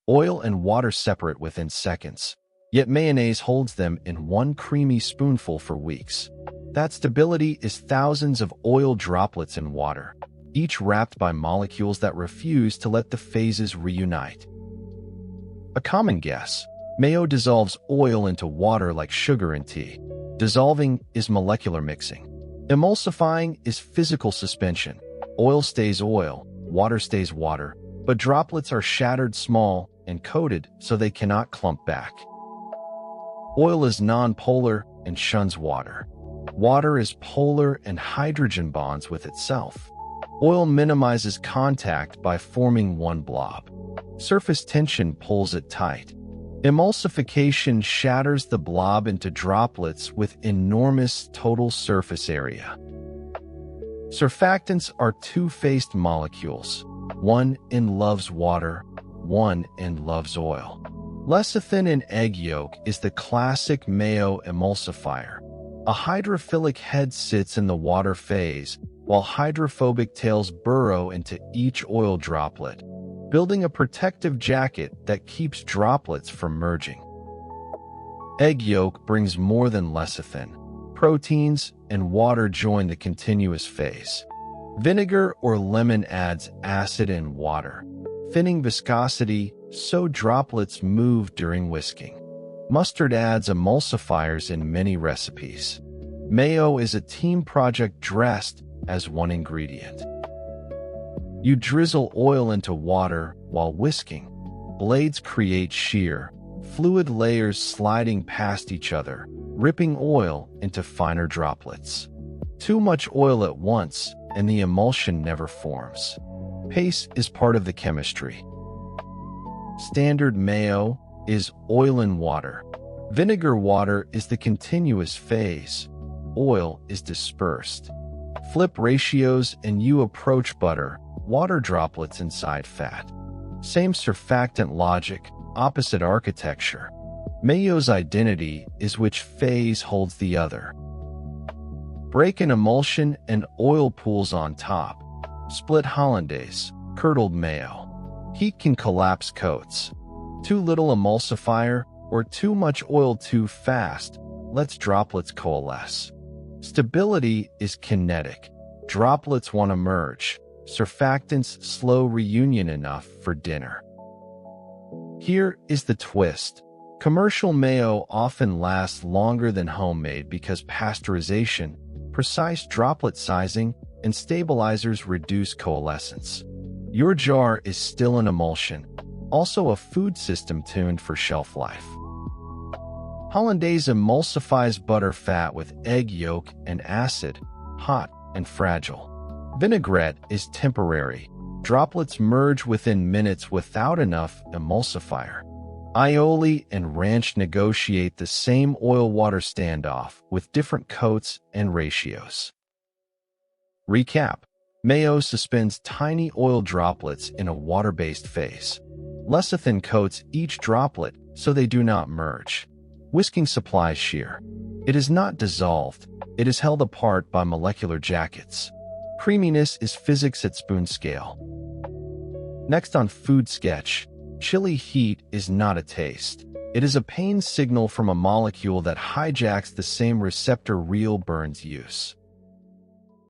Oil and water separate within seconds, yet mayonnaise holds them in one creamy spoonful for weeks. That stability is thousands of oil droplets in water, each wrapped by molecules that refuse to let the phases reunite. A common guess: mayo dissolves oil into water like sugar in tea. Dissolving is molecular mixing. Emulsifying is physical suspension. Oil stays oil, water stays water, but droplets are shattered small and coated so they cannot clump back. Oil is nonpolar and shuns water. Water is polar and hydrogen bonds with itself. Oil minimizes contact by forming one blob. Surface tension pulls it tight. Emulsification shatters the blob into droplets with enormous total surface area. Surfactants are two-faced molecules. One end loves water, one end loves oil. Lecithin in egg yolk is the classic Mayo emulsifier. A hydrophilic head sits in the water phase, while hydrophobic tails burrow into each oil droplet, building a protective jacket that keeps droplets from merging. Egg yolk brings more than lecithin. Proteins and water join the continuous phase. Vinegar or lemon adds acid and water, thinning viscosity so droplets move during whisking. Mustard adds emulsifiers in many recipes. Mayo is a team project dressed as one ingredient. You drizzle oil into water while whisking. Blades create shear, fluid layers sliding past each other, ripping oil into finer droplets. Too much oil at once, and the emulsion never forms. Pace is part of the chemistry. Standard mayo is oil and water. Vinegar water is the continuous phase. Oil is dispersed. Flip ratios and you approach butter, water droplets inside fat. Same surfactant logic, opposite architecture. Mayo's identity is which phase holds the other. Break an emulsion and oil pools on top. Split hollandaise, curdled mayo. Heat can collapse coats. Too little emulsifier or too much oil too fast lets droplets coalesce. Stability is kinetic. Droplets want to merge. Surfactants slow reunion enough for dinner. Here is the twist. Commercial mayo often lasts longer than homemade because pasteurization, precise droplet sizing, and stabilizers reduce coalescence. Your jar is still an emulsion, also a food system tuned for shelf life. Hollandaise emulsifies butter fat with egg yolk and acid, hot and fragile. Vinaigrette is temporary. Droplets merge within minutes without enough emulsifier. Aioli and ranch negotiate the same oil-water standoff with different coats and ratios. Recap: mayo suspends tiny oil droplets in a water-based phase. Lecithin coats each droplet so they do not merge. Whisking supplies shear. It is not dissolved. It is held apart by molecular jackets. Creaminess is physics at spoon scale. Next on Food Sketch, chili heat is not a taste. It is a pain signal from a molecule that hijacks the same receptor real burns use.